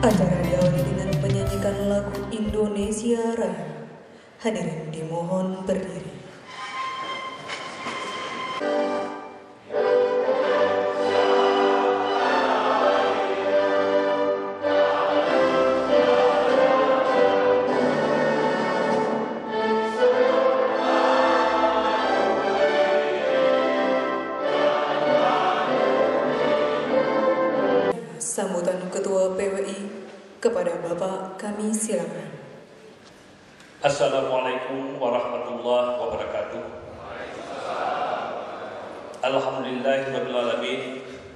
Acara diawali dengan menyanyikan lagu Indonesia Raya. Hadirin dimohon berdiri. Sambutan Ketua PWI kepada Bapak, kami silakan. Assalamualaikum warahmatullahi wabarakatuh. Alhamdulillahirabbil alamin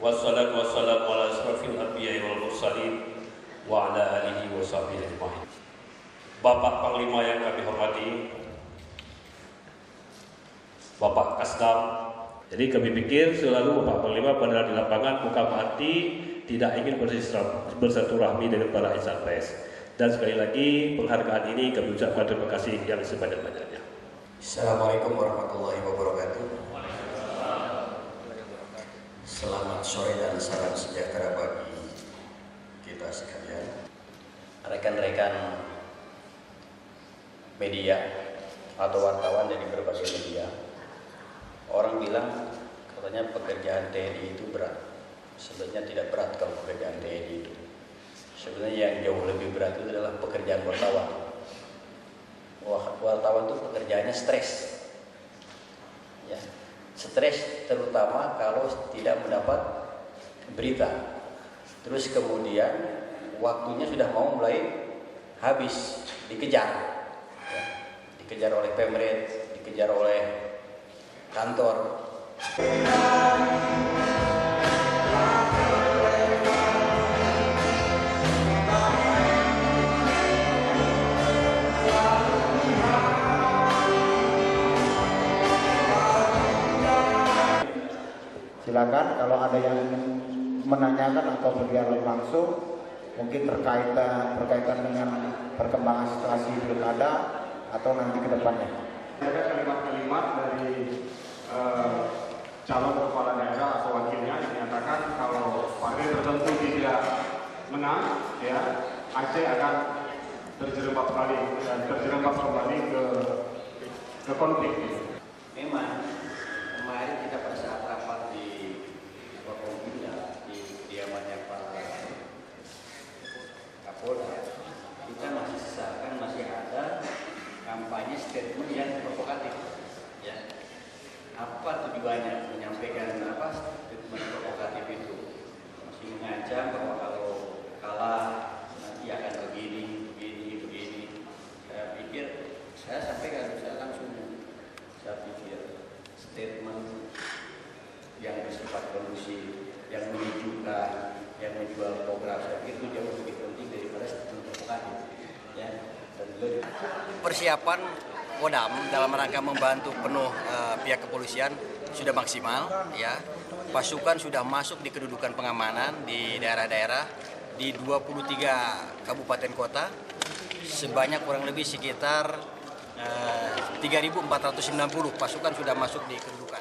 wassalatu wassalamu ala asrofil anbiya'i wal mursalin wa ala alihi wa sahbihi ajma'in. Bapak Panglima yang kami hormati, Bapak Kasdam. Jadi kami pikir selalu Bapak Panglima pada di lapangan buka hati, tidak ingin bersilaturahmi dengan para insan pers. Dan sekali lagi penghargaan ini kami ucapkan terima kasih yang sebanyak-banyaknya. Assalamualaikum warahmatullahi wabarakatuh. Selamat sore dan salam sejahtera bagi kita sekalian. Rekan-rekan media atau wartawan dari berbagai media. Orang bilang katanya pekerjaan TNI itu berat. Sebenarnya tidak berat kalau pekerjaan TNI itu. Sebenarnya yang jauh lebih berat itu adalah pekerjaan wartawan. Wartawan itu pekerjaannya stres. Ya, stres terutama kalau tidak mendapat berita. Terus kemudian waktunya sudah mau mulai habis, dikejar. Ya, dikejar oleh pemret, dikejar oleh kantor. Silakan kalau ada yang menanyakan atau berdialog langsung, mungkin berkaitan dengan perkembangan situasi pilkada atau nanti ke depannya. Ada kalimat-kalimat dari calon kepala daerah atau wakilnya yang menyatakan kalau partai tertentu tidak menang, ya Aceh akan terjerembab kembali ke konflik. Memang kemarin kita pada saat rapat di Wakobina di kediamannya Pak Kapolda, kita masih sesalkan masih ada kampanye statement yang provokatif. Ya, apa tujuannya menyampaikan statement provokatif itu? Masih mengancam bahwa kalau kalah nanti akan begini. Saya sampaikan, saya langsung pikir statement yang bersifat kondusif, yang menunjukkan, yang menjual program, saya pikir itu jauh lebih penting daripada statement provokatif. Ya, dan persiapan Kodam dalam rangka membantu penuh pihak kepolisian sudah maksimal. Ya, pasukan sudah masuk di kedudukan pengamanan di daerah-daerah di 23 kabupaten kota, sebanyak kurang lebih sekitar 3.490 pasukan sudah masuk di kedudukan.